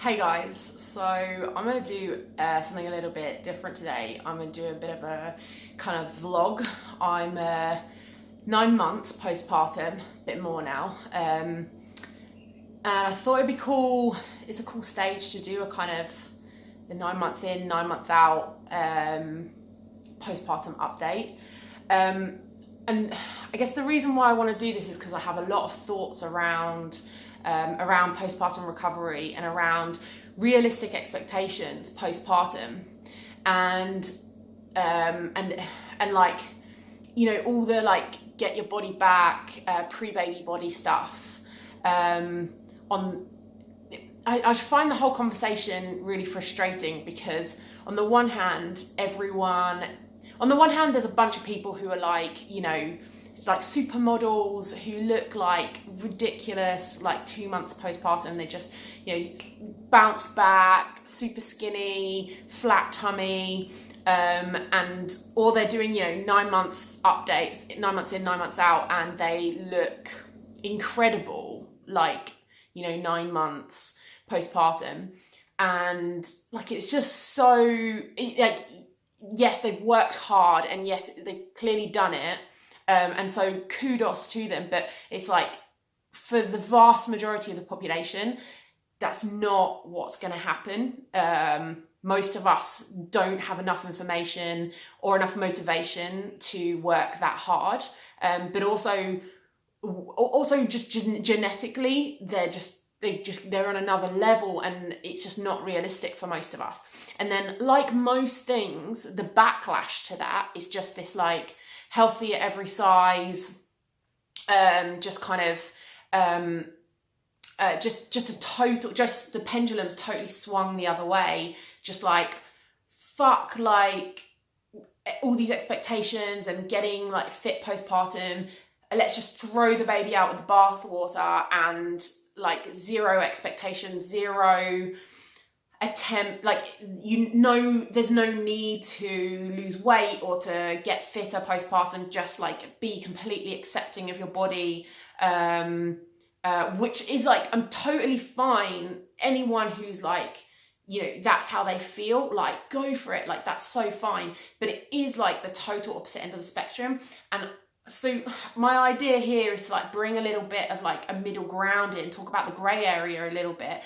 Hey guys, so I'm going to do something a little bit different today. I'm going to do a bit of a kind of vlog. I'm 9 months postpartum, a bit more now. And I thought it'd be cool, it's a cool stage to do a kind of the 9 months in, 9 months out postpartum update. And I guess the reason why I want to do this is because I have a lot of thoughts around postpartum recovery and around realistic expectations postpartum, and like, you know, all the like get your body back, pre-baby body stuff. I find the whole conversation really frustrating because on the one hand, there's a bunch of people who are like, you know, like supermodels who look like ridiculous, like 2 months postpartum. They just, you know, bounced back, super skinny, flat tummy, and or they're doing, you know, 9 month updates, 9 months in, 9 months out, and they look incredible, like, you know, 9 months postpartum. And like, it's just so, like, yes, they've worked hard, and yes, they've clearly done it. And so kudos to them, but it's like, for the vast majority of the population, that's not what's going to happen. Most of us don't have enough information or enough motivation to work that hard. But also just genetically, they're on another level, and it's just not realistic for most of us. And then, like most things, the backlash to that is just this like healthy at every size, just the pendulum's totally swung the other way. Just like, fuck, like all these expectations and getting like fit postpartum. Let's just throw the baby out with the bathwater, and like zero expectations, zero attempt, like, you know, there's no need to lose weight or to get fitter postpartum. Just like be completely accepting of your body, which is like, I'm totally fine. Anyone who's like, you know, that's how they feel, like, go for it, like, that's so fine. But it is like the total opposite end of the spectrum. And so my idea here is to like bring a little bit of like a middle ground in, talk about the grey area a little bit.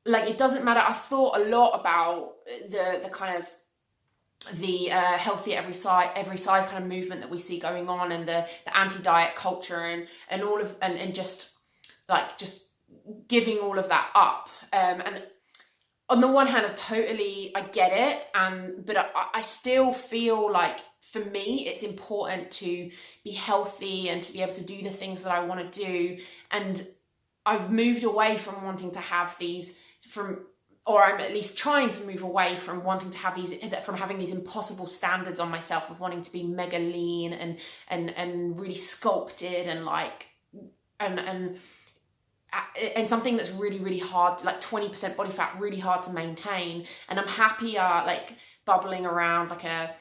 Like, it doesn't matter. I've thought a lot about the kind of the healthy every size kind of movement that we see going on, and the anti-diet culture, and all of and just giving all of that up. And on the one hand, I get it, but I still feel like, for me, it's important to be healthy and to be able to do the things that I want to do. And I've moved away from wanting to have these, or I'm at least trying to move away from wanting to have these, from having these impossible standards on myself of wanting to be mega lean and really sculpted, and like, and something that's really, really hard, like 20% body fat, really hard to maintain. And I'm happier like bubbling around like a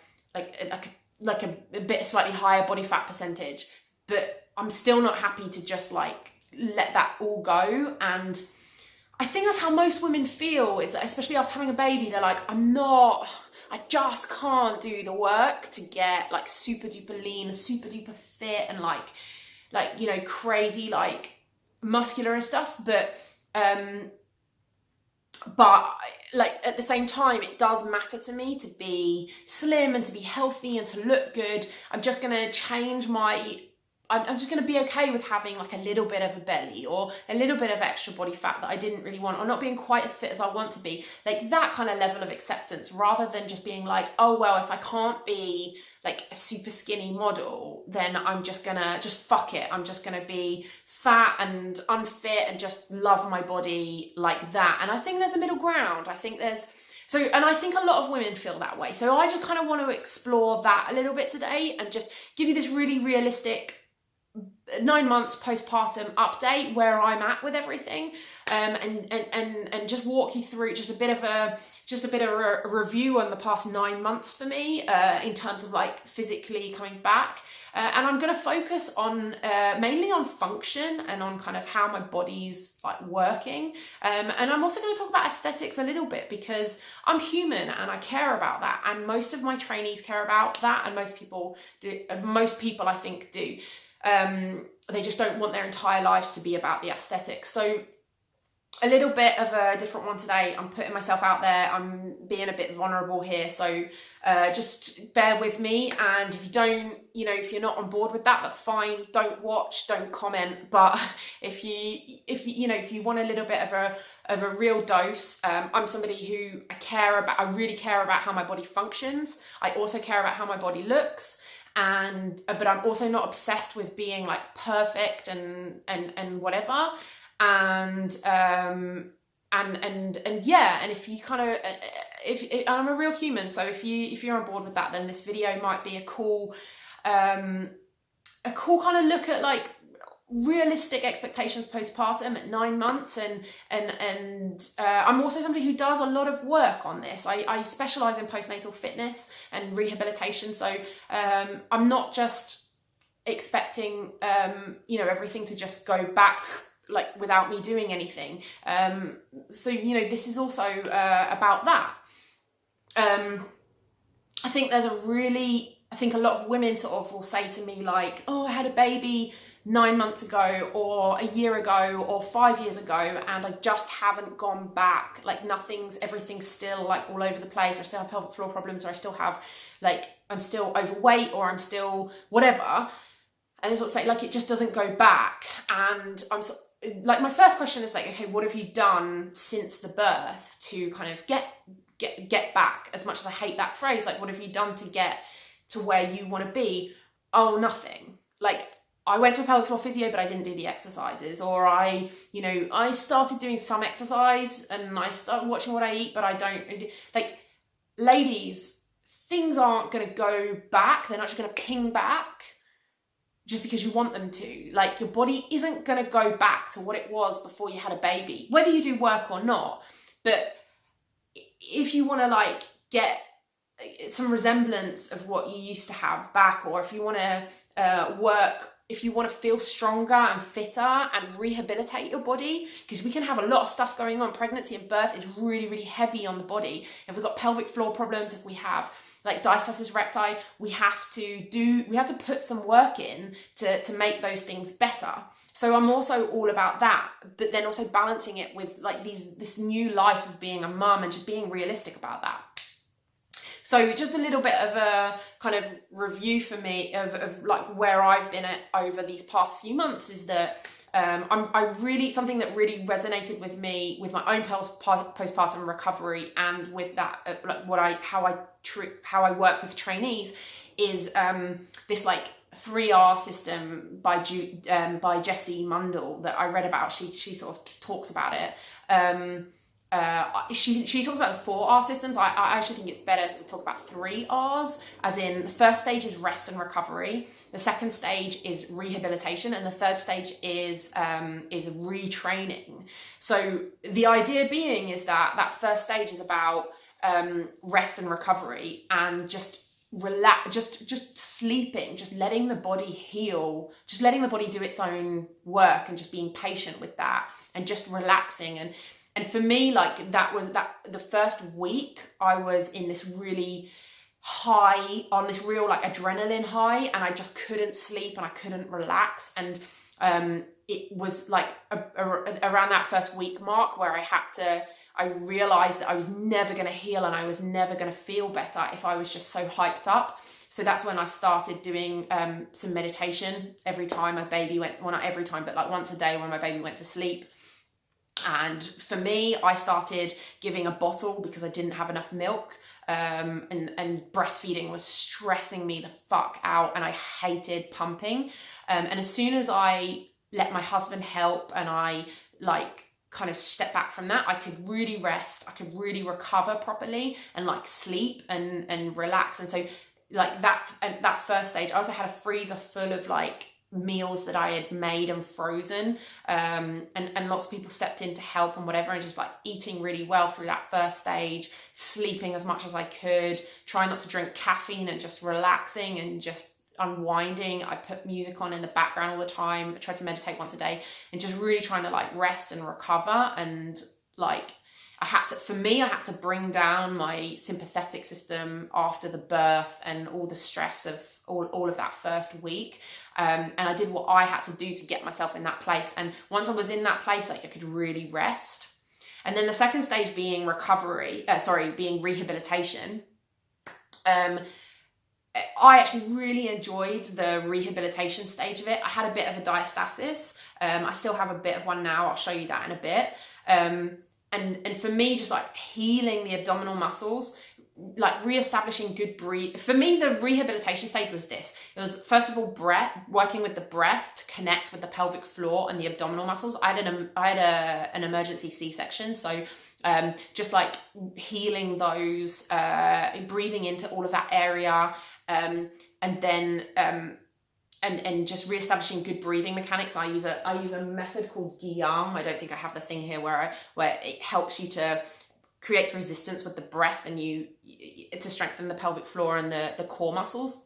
bit slightly higher body fat percentage, but I'm still not happy to just like let that all go. And I think that's how most women feel, is that, especially after having a baby, they're like, I just can't do the work to get like super duper lean, super duper fit, and like, you know, crazy, like muscular and stuff. But like, at the same time, it does matter to me to be slim and to be healthy and to look good. I'm just going to change I'm just going to be okay with having like a little bit of a belly or a little bit of extra body fat that I didn't really want, or not being quite as fit as I want to be. Like, that kind of level of acceptance, rather than just being like, oh, well, if I can't be like a super skinny model, then I'm just gonna, just fuck it. I'm just gonna be fat and unfit and just love my body like that. And I think there's a middle ground. I think and I think a lot of women feel that way. So I just kind of want to explore that a little bit today, and just give you this really realistic 9 months postpartum update, where I'm at with everything, and just walk you through just a bit of a review on the past 9 months for me, in terms of like physically coming back. And I'm going to focus on mainly on function and on kind of how my body's like working. And I'm also going to talk about aesthetics a little bit, because I'm human and I care about that. And most of my trainees care about that. And most people do. Most people, I think, do. They just don't want their entire lives to be about the aesthetics. So a little bit of a different one today. I'm putting myself out there. I'm being a bit vulnerable here. So just bear with me. And if you don't, if you're not on board with that, that's fine. Don't watch, don't comment. But if you want a little bit of a real dose, I'm somebody who I really care about how my body functions. I also care about how my body looks. But I'm also not obsessed with being like perfect and whatever. And if you kind of, if I'm a real human, so if you're on board with that, then this video might be a cool kind of look at like realistic expectations postpartum at 9 months, and I'm also somebody who does a lot of work on this. I specialize in postnatal fitness and rehabilitation, so I'm not just expecting everything to just go back like without me doing anything. So this is also about that. I think a lot of women sort of will say to me like, oh, I had a baby 9 months ago or a year ago or 5 years ago, and I just haven't gone back. Like everything's still like all over the place, or I still have pelvic floor problems, or I still have like, I'm still overweight, or I'm still whatever. And they sort of say like, it just doesn't go back. And I'm like, my first question is like, okay, what have you done since the birth to kind of get back? As much as I hate that phrase, like, what have you done to get to where you want to be? Oh, nothing. Like, I went to a pelvic floor physio, but I didn't do the exercises. Or I started doing some exercise and I started watching what I eat, but I don't. Like, ladies, things aren't going to go back. They're not just going to ping back just because you want them to. Like, your body isn't going to go back to what it was before you had a baby, whether you do work or not. But if you want to like get some resemblance of what you used to have back, or if you want to if you want to feel stronger and fitter and rehabilitate your body, because we can have a lot of stuff going on. Pregnancy and birth is really, really heavy on the body. If we've got pelvic floor problems, if we have like diastasis recti, we have to put some work in to make those things better. So I'm also all about that, but then also balancing it with like this new life of being a mum and just being realistic about that. So just a little bit of a kind of review for me of like where I've been at over these past few months is that something that really resonated with me with my own postpartum recovery, and with that like how I work with trainees is this like 3R system by Jessie Mundell that I read about. She sort of talks about it. She talks about the 4R systems. I actually think it's better to talk about 3Rs, as in the first stage is rest and recovery, the second stage is rehabilitation, and the third stage is retraining. So the idea being is that first stage is about rest and recovery, and just relax, just sleeping, just letting the body heal, just letting the body do its own work, and just being patient with that, and just relaxing. And for me, like the first week I was in this really high, on this real like adrenaline high, and I just couldn't sleep and I couldn't relax. And it was like around that first week mark where I realized that I was never going to heal and I was never going to feel better if I was just so hyped up. So that's when I started doing some meditation every time my baby went, well, not every time, but like once a day when my baby went to sleep. And for me, I started giving a bottle because I didn't have enough milk, and breastfeeding was stressing me the fuck out, and I hated pumping. And as soon as I let my husband help and I like kind of step back from that, I could really rest, I could really recover properly and like sleep and relax. And so like that first stage, I also had a freezer full of like meals that I had made and frozen, and lots of people stepped in to help and whatever, and just like eating really well through that first stage, sleeping as much as I could, trying not to drink caffeine and just relaxing and just unwinding. I put music on in the background all the time. I tried to meditate once a day and just really trying to like rest and recover. And like I had to bring down my sympathetic system after the birth and all the stress of all of that first week. And I did what I had to do to get myself in that place. And once I was in that place, like I could really rest. And then the second stage being being rehabilitation. I actually really enjoyed the rehabilitation stage of it. I had a bit of a diastasis. I still have a bit of one now. I'll show you that in a bit. And for me, just like healing the abdominal muscles, like re-establishing good breathe. For me, the rehabilitation stage was this. It was, first of all, working with the breath to connect with the pelvic floor and the abdominal muscles. I had an emergency C-section, so just like healing those, breathing into all of that area, and then and just re-establishing good breathing mechanics. I use a method called Guillaume. I don't think I have the thing here where it helps you to create resistance with the breath and to strengthen the pelvic floor and the core muscles.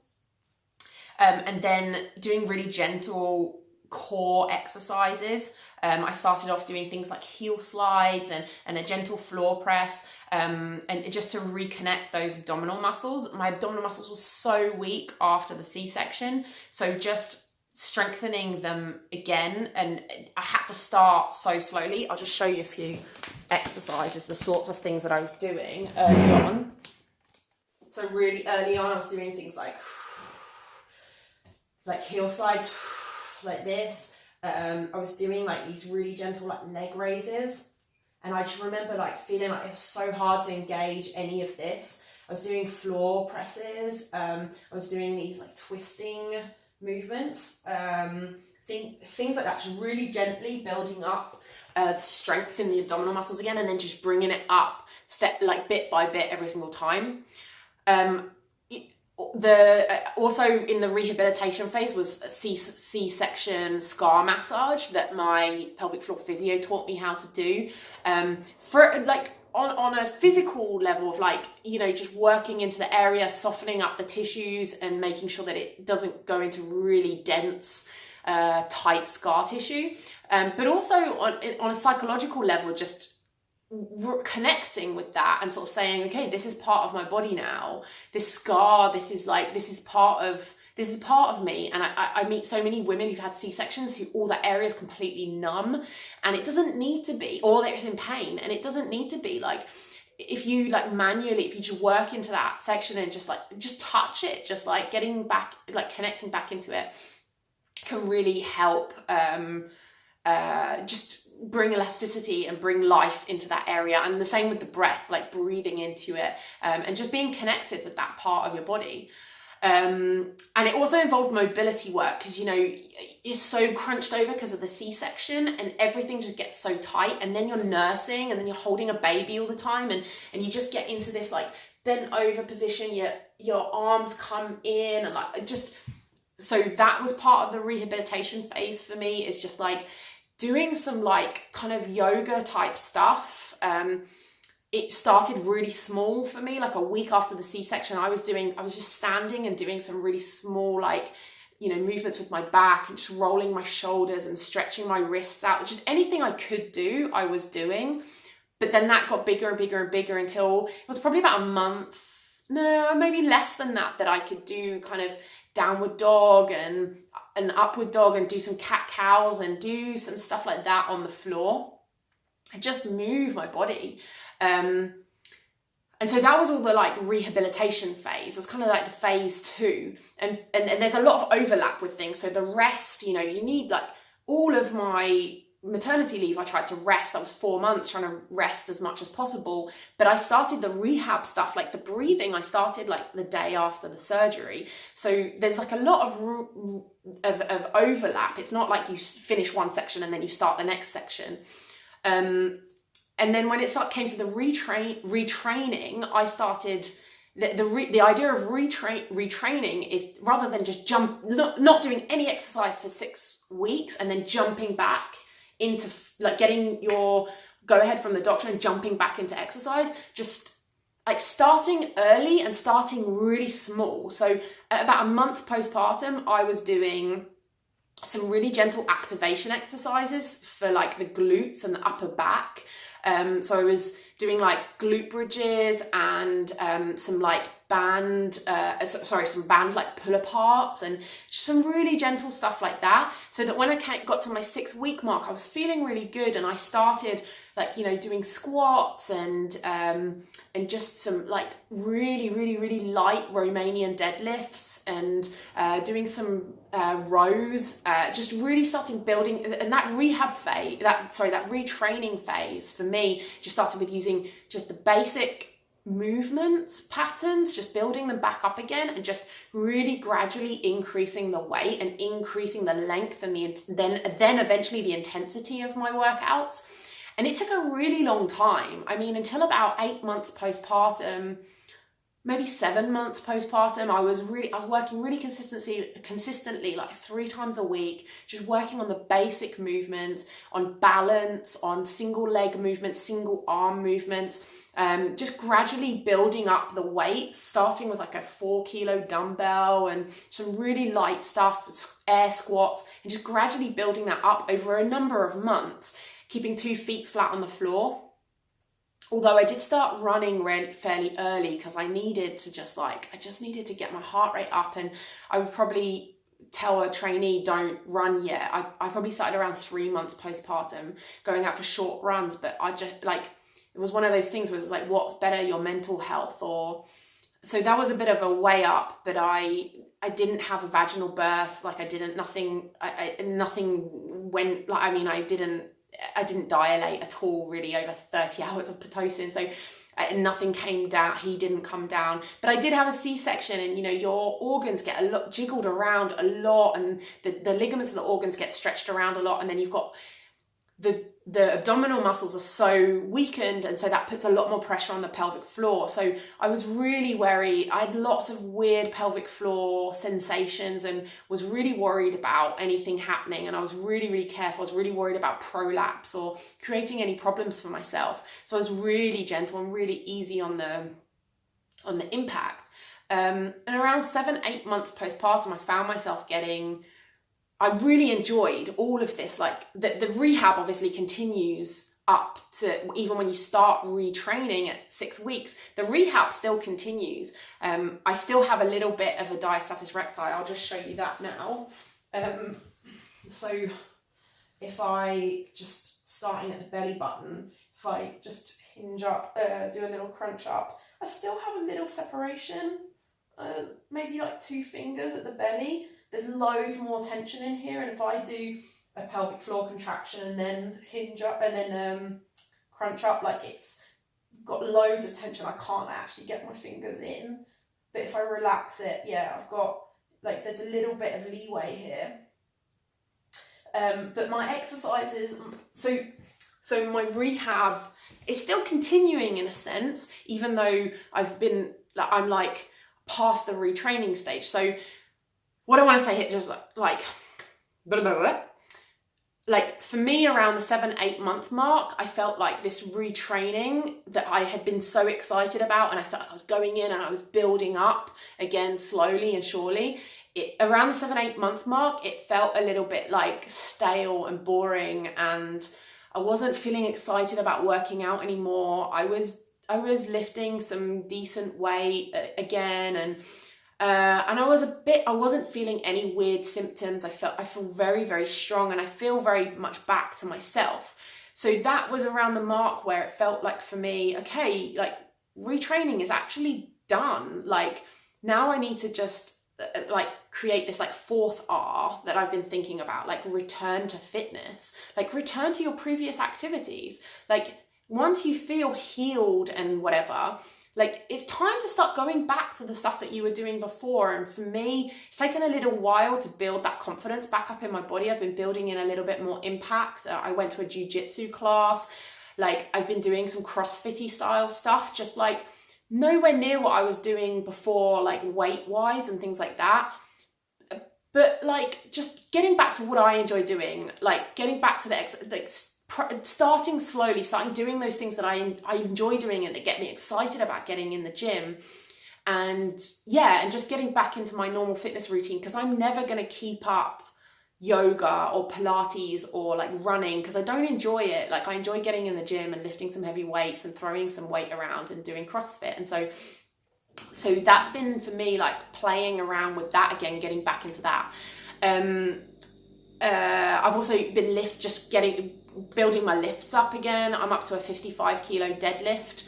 And then doing really gentle core exercises. I started off doing things like heel slides and a gentle floor press, and just to reconnect those abdominal muscles. My abdominal muscles were so weak after the C-section, so just strengthening them again. And I had to start so slowly. I'll just show you a few exercises, the sorts of things that I was doing early on. So really early on, I was doing things like heel slides, like this. I was doing like these really gentle like leg raises, and I just remember like feeling like it was so hard to engage any of this. I was doing floor presses. I was doing these like twisting movements, things like that, just really gently building up the strength in the abdominal muscles again, and then just bringing it up bit by bit every single time. Also in the rehabilitation phase was a C-section scar massage that my pelvic floor physio taught me how to do, for like on a physical level of like, you know, just working into the area, softening up the tissues and making sure that it doesn't go into really dense, tight scar tissue. But also on a psychological level, just connecting with that and sort of saying, okay, this is part of my body now. This scar, this is part of me. And I meet so many women who've had C-sections who all that area is completely numb, and it doesn't need to be, or they're in pain, and it doesn't need to be. Like if you like manually, if you just work into that section and just touch it, just like getting back, like connecting back into it, can really help just bring elasticity and bring life into that area. And the same with the breath, like breathing into it, and just being connected with that part of your body. And it also involved mobility work, because, you know, you're so crunched over because of the C-section, and everything just gets so tight, and then you're nursing, and then you're holding a baby all the time, and you just get into this like bent over position, your arms come in, and like just, so that was part of the rehabilitation phase for me, is just like doing some like kind of yoga type stuff. It started really small for me. Like a week after the C-section, I was just standing and doing some really small, like, you know, movements with my back and just rolling my shoulders and stretching my wrists out. Just anything I could do, I was doing. But then that got bigger and bigger and bigger until it was probably about a month, no, maybe less than that I could do kind of downward dog and an upward dog and do some cat cows and do some stuff like that on the floor. I just move my body. And so that was all the like rehabilitation phase. It's kind of like the phase 2. And there's a lot of overlap with things. So the rest, you know, you need like all of my maternity leave, I tried to rest. That was 4 months trying to rest as much as possible. But I started the rehab stuff, like the breathing, I started like the day after the surgery. So there's like a lot of overlap. It's not like you finish one section and then you start the next section. And then when it came to the retraining, I started the idea of retraining is, rather than just not doing any exercise for 6 weeks and then jumping back into like getting your go ahead from the doctor and jumping back into exercise, just like starting early and starting really small. So at about a month postpartum, I was doing some really gentle activation exercises for like the glutes and the upper back. So I was doing like glute bridges and some band like pull aparts and just some really gentle stuff like that, so that when I got to my 6-week mark, I was feeling really good, and I started doing squats and just some like really light Romanian deadlifts and doing some rows, just really starting building. And that that retraining phase for me just started with using just the basic movements patterns, just building them back up again, and just really gradually increasing the weight and increasing the length and then eventually the intensity of my workouts. And it took a really long time. I mean, until about 8 months postpartum, maybe 7 months postpartum, I was working really consistently, like 3 times a week, just working on the basic movements, on balance, on single leg movements, single arm movements, just gradually building up the weight, starting with like a 4-kilo dumbbell and some really light stuff, air squats, and just gradually building that up over a number of months, keeping 2 feet flat on the floor. Although I did start running fairly early because I needed to I just needed to get my heart rate up, and I would probably tell a trainee, don't run yet. I probably started around 3 months postpartum, going out for short runs, but I just it was one of those things where it's like, what's better, your mental health or... So that was a bit of a way up, but I didn't have a vaginal birth. Like nothing went, I didn't dilate at all really over 30 hours of Pitocin. So nothing came down, he didn't come down. But I did have a C-section, and your organs get a lot jiggled around a lot, and the ligaments of the organs get stretched around a lot, and then you've got the abdominal muscles are so weakened, and so that puts a lot more pressure on the pelvic floor. So I was really wary. I had lots of weird pelvic floor sensations and was really worried about anything happening, and I was really careful. I was really worried about prolapse or creating any problems for myself. So I was really gentle and really easy on the impact. And around 7-8 months postpartum, I found myself I really enjoyed all of this. Like the rehab obviously continues up to, even when you start retraining at 6 weeks, the rehab still continues. I still have a little bit of a diastasis recti. I'll just show you that now. So if I just, starting at the belly button, if I just hinge up, do a little crunch up, I still have a little separation, maybe like 2 fingers at the belly. There's loads more tension in here, and if I do a pelvic floor contraction and then hinge up and then crunch up, like it's got loads of tension. I can't actually get my fingers in, but if I relax it, yeah, I've got there's a little bit of leeway here. But my exercises, so my rehab is still continuing in a sense, even though I'm past the retraining stage. So what I want to say here, just for me, around the 7-8 month mark, I felt like this retraining that I had been so excited about, and I felt like I was going in and I was building up again slowly and surely. Around the 7-8 month mark, it felt a little bit like stale and boring, and I wasn't feeling excited about working out anymore. I was lifting some decent weight again, and I wasn't feeling any weird symptoms. I feel very, very strong, and I feel very much back to myself. So that was around the mark where it felt like for me, okay, retraining is actually done. Now I need to just create this 4th R that I've been thinking about, return to fitness, return to your previous activities. Once you feel healed and whatever, it's time to start going back to the stuff that you were doing before. And for me, it's taken a little while to build that confidence back up in my body. I've been building in a little bit more impact. I went to a jiu-jitsu class. I've been doing some CrossFit-y style stuff, just nowhere near what I was doing before, like weight wise and things like that. But like just getting back to what I enjoy doing, like getting back to starting slowly, starting doing those things that I enjoy doing and that get me excited about getting in the gym. And yeah, and just getting back into my normal fitness routine, because I'm never going to keep up yoga or Pilates or like running, because I don't enjoy it. Like I enjoy getting in the gym and lifting some heavy weights and throwing some weight around and doing CrossFit. And so that's been for me, like playing around with that again, getting back into that. I've also been building my lifts up again. I'm up to a 55 kilo deadlift,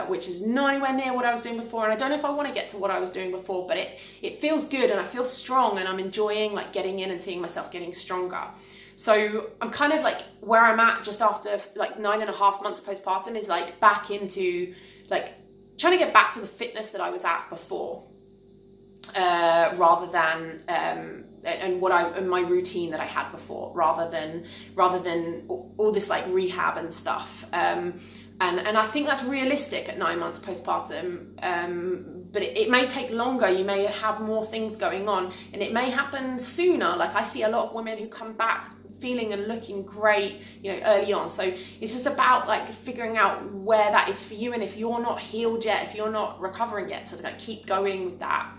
which is not anywhere near what I was doing before. And I don't know if I want to get to what I was doing before, but it feels good and I feel strong, and I'm enjoying like getting in and seeing myself getting stronger. So I'm kind of like where I'm at just after like 9.5 months postpartum is like back into like trying to get back to the fitness that I was at before, rather than and my routine that I had before, rather than all this like rehab and stuff. And I think that's realistic at 9 months postpartum. But it may take longer. You may have more things going on, and it may happen sooner. Like I see a lot of women who come back feeling and looking great, early on. So it's just about like figuring out where that is for you, and if you're not healed yet, if you're not recovering yet, to like keep going with that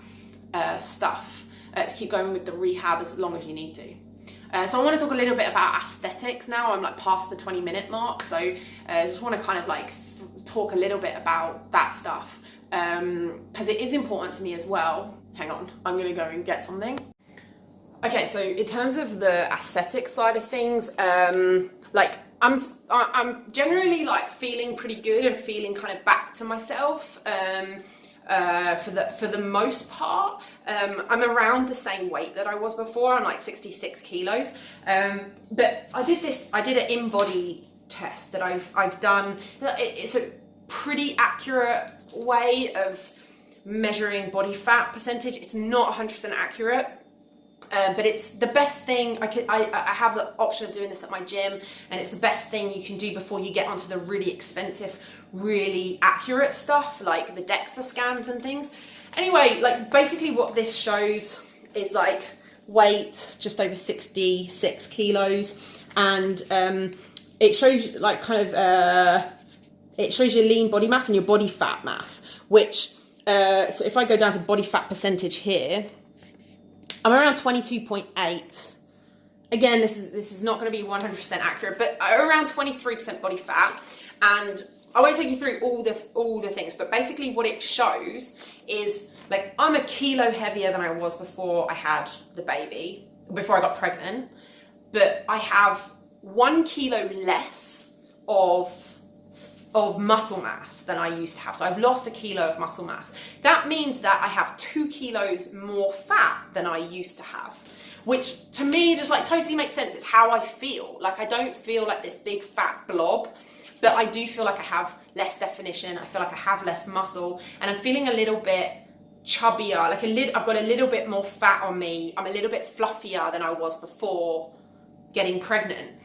stuff, to keep going with the rehab as long as you need to. So I want to talk a little bit about aesthetics now. I'm like past the 20-minute mark, so I just want to kind of like talk a little bit about that stuff, because it is important to me as well. Hang on, I'm gonna go and get something. Okay, so in terms of the aesthetic side of things, like I'm generally like feeling pretty good and feeling kind of back to myself. For the most part, I'm around the same weight that I was before. I'm like 66 kilos. But I did an in-body test that I've done. It's a pretty accurate way of measuring body fat percentage. It's not 100% accurate. But it's the best thing I have the option of doing this at my gym, and it's the best thing you can do before you get onto the really expensive, really accurate stuff like the DEXA scans and things. Anyway, like basically what this shows is like weight just over 66 kilos, and it shows like kind of it shows your lean body mass and your body fat mass, which so if I go down to body fat percentage here, I'm around 22.8. Again, this is not going to be 100% accurate, but around 23% body fat. And I won't take you through all the things, but basically what it shows is like I'm a kilo heavier than I was before I had the baby, before I got pregnant, but I have 1 kilo less of muscle mass than I used to have. So I've lost 1 kilo of muscle mass. That means that I have 2 kilos more fat than I used to have, which to me just like totally makes sense. It's how I feel. Like I don't feel like this big fat blob, but I do feel like I have less definition. I feel like I have less muscle, and I'm feeling a little bit chubbier. Like I've got a little bit more fat on me. I'm a little bit fluffier than I was before getting pregnant.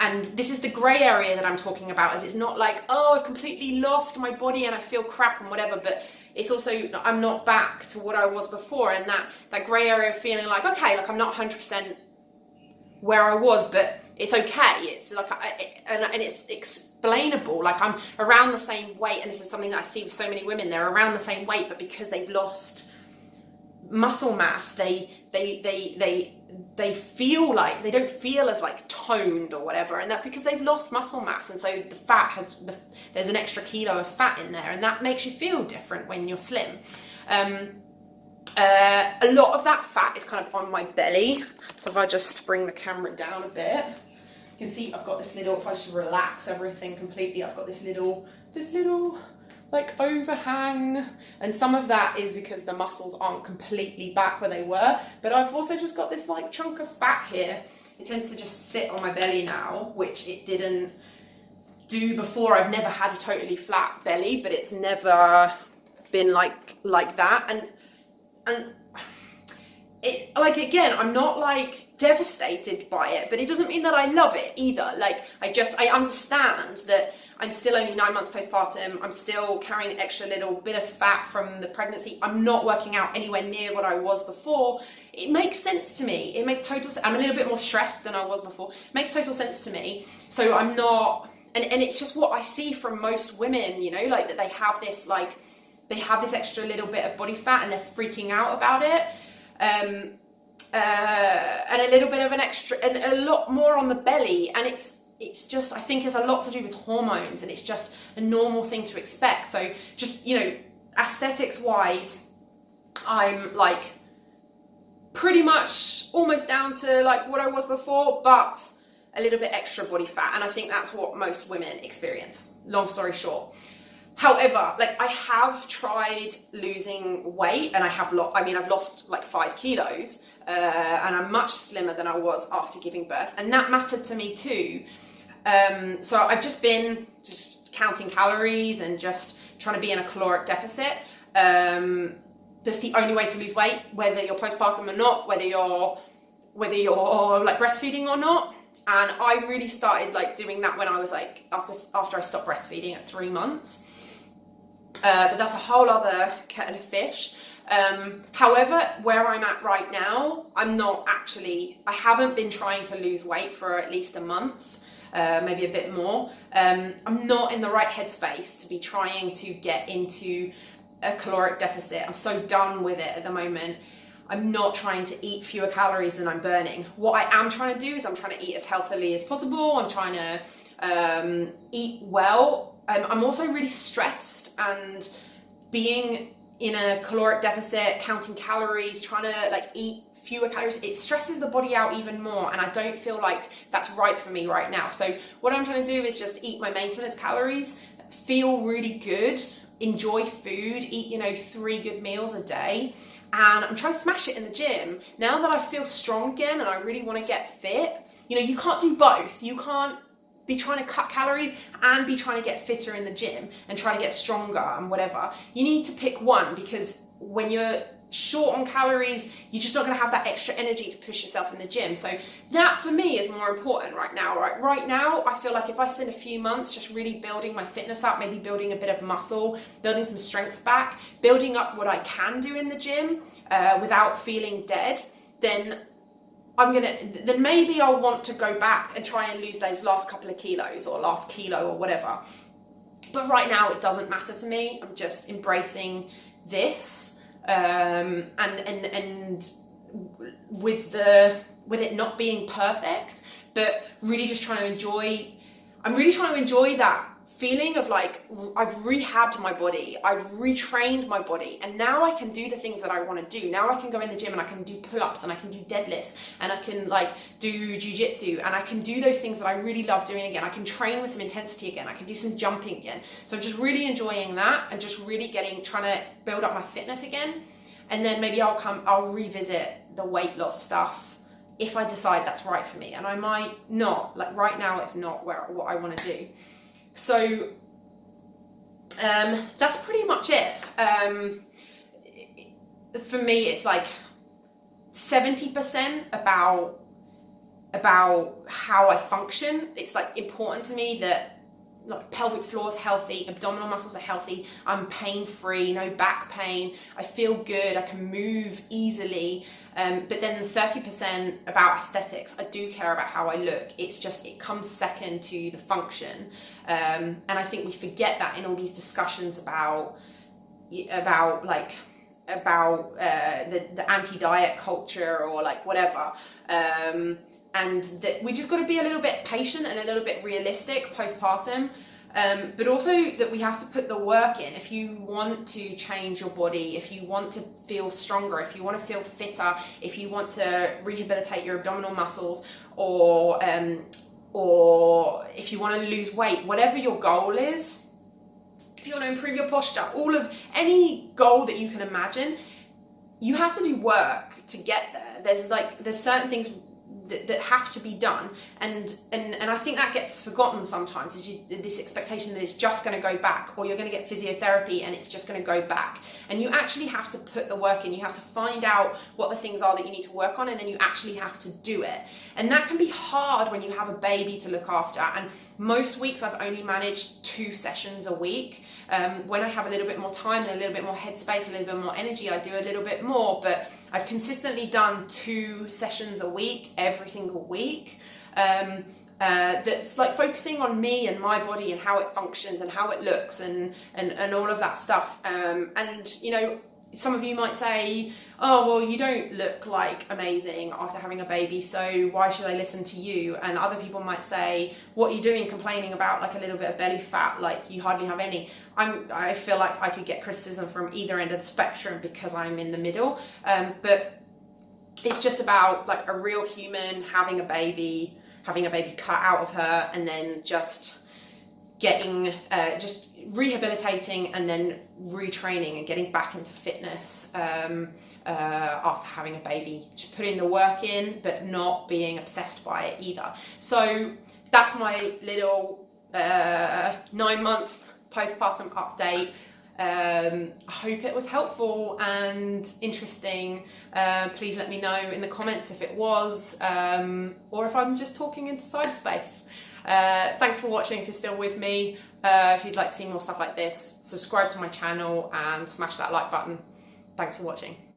And this is the grey area that I'm talking about, as it's not like, oh, I've completely lost my body and I feel crap and whatever, but it's also, I'm not back to what I was before, and that grey area of feeling like, okay, like I'm not 100% where I was, but it's okay. It's like, and it's explainable. Like I'm around the same weight, and this is something that I see with so many women. They're around the same weight, but because they've lost muscle mass, they feel like they don't feel as like toned or whatever, and that's because they've lost muscle mass, and so the fat there's an extra kilo of fat in there, and that makes you feel different when you're slim. A lot of that fat is kind of on my belly, so if I just bring the camera down a bit, you can see I've got this little, if I just relax everything completely, I've got this little like overhang, and some of that is because the muscles aren't completely back where they were, but I've also just got this like chunk of fat here. It tends to just sit on my belly now, which it didn't do before. I've never had a totally flat belly, but it's never been like that, and it, like, again, I'm not like devastated by it, but it doesn't mean that I love it either. Like I understand that I'm still only 9 months postpartum. I'm still carrying an extra little bit of fat from the pregnancy. I'm not working out anywhere near what I was before. It makes sense to me. It makes total sense. I'm a little bit more stressed than I was before. It makes total sense to me. So I'm not, and it's just what I see from most women, you know, like that they have this extra little bit of body fat and they're freaking out about it. And a little bit of an extra, and a lot more on the belly. And it's just, I think it's a lot to do with hormones, and it's just a normal thing to expect. So just, you know, aesthetics wise, I'm like pretty much almost down to like what I was before, but a little bit extra body fat. And I think that's what most women experience, long story short. However, like I have tried losing weight, and I've lost like 5 kilos, and I'm much slimmer than I was after giving birth, and that mattered to me too. So I've just been counting calories and just trying to be in a caloric deficit. That's the only way to lose weight, whether you're postpartum or not, whether you're like breastfeeding or not. And I really started like doing that when I was like after I stopped breastfeeding at 3 months. But that's a whole other kettle of fish. However, where I'm at right now, I haven't been trying to lose weight for at least a month, maybe a bit more. I'm not in the right headspace to be trying to get into a caloric deficit. I'm so done with it at the moment. I'm not trying to eat fewer calories than I'm burning. What I am trying to do is I'm trying to eat as healthily as possible. I'm trying to eat well. I'm also really stressed, and being in a caloric deficit, counting calories, trying to like eat fewer calories, it stresses the body out even more, and I don't feel like that's right for me right now. So what I'm trying to do is just eat my maintenance calories, feel really good, enjoy food, eat, you know, 3 good meals a day, and I'm trying to smash it in the gym. Now that I feel strong again and I really want to get fit, you know, you can't do both. You can't be trying to cut calories and be trying to get fitter in the gym and try to get stronger and whatever. You need to pick one, because when you're short on calories, you're just not going to have that extra energy to push yourself in the gym. So that for me is more important right now. Right now, I feel like if I spend a few months just really building my fitness up, maybe building a bit of muscle, building some strength back, building up what I can do in the gym without feeling dead, then maybe I'll want to go back and try and lose those last couple of kilos or last kilo or whatever. But right now it doesn't matter to me. I'm just embracing this, and with it not being perfect, but really just trying to enjoy. I'm really trying to enjoy that feeling of like, I've rehabbed my body, I've retrained my body, and now I can do the things that I want to do. Now I can go in the gym and I can do pull-ups and I can do deadlifts and I can like do jiu-jitsu and I can do those things that I really love doing again. I can train with some intensity again. I can do some jumping again. So I'm just really enjoying that and just really trying to build up my fitness again. And then maybe I'll revisit the weight loss stuff if I decide that's right for me. And I might not, like right now it's not what I want to do. So that's pretty much it. For me, it's like 70% about how I function. It's like important to me that like pelvic floor is healthy, abdominal muscles are healthy, I'm pain-free, no back pain, I feel good, I can move easily. But then the 30% about aesthetics, I do care about how I look. It's just, it comes second to the function. And I think we forget that in all these discussions about the anti-diet culture or like whatever. And that we just got to be a little bit patient and a little bit realistic postpartum, but also that we have to put the work in. If you want to change your body, if you want to feel stronger, if you want to feel fitter, if you want to rehabilitate your abdominal muscles, or if you want to lose weight, whatever your goal is, if you want to improve your posture, any goal that you can imagine, you have to do work to get there. There's certain things that have to be done, and I think that gets forgotten sometimes, is this expectation that it's just going to go back, or you're going to get physiotherapy and it's just going to go back. And you actually have to put the work in. You have to find out what the things are that you need to work on, and then you actually have to do it. And that can be hard when you have a baby to look after. And most weeks I've only managed 2 sessions a week. When I have a little bit more time and a little bit more headspace, a little bit more energy, I do a little bit more, but I've consistently done 2 sessions a week, every single week. That's like focusing on me and my body and how it functions and how it looks and all of that stuff. And you know, some of you might say, oh, well, you don't look like amazing after having a baby, so why should I listen to you? And other people might say, what are you doing complaining about like a little bit of belly fat, like you hardly have any? I feel like I could get criticism from either end of the spectrum because I'm in the middle. But it's just about like a real human having a baby cut out of her, and then just getting, just rehabilitating and then retraining and getting back into fitness after having a baby. Just putting the work in, but not being obsessed by it either. So that's my little 9-month postpartum update. I hope it was helpful and interesting. Please let me know in the comments if it was, or if I'm just talking into cyberspace. Thanks for watching if you're still with me. If you'd like to see more stuff like this, subscribe to my channel and smash that like button. Thanks for watching.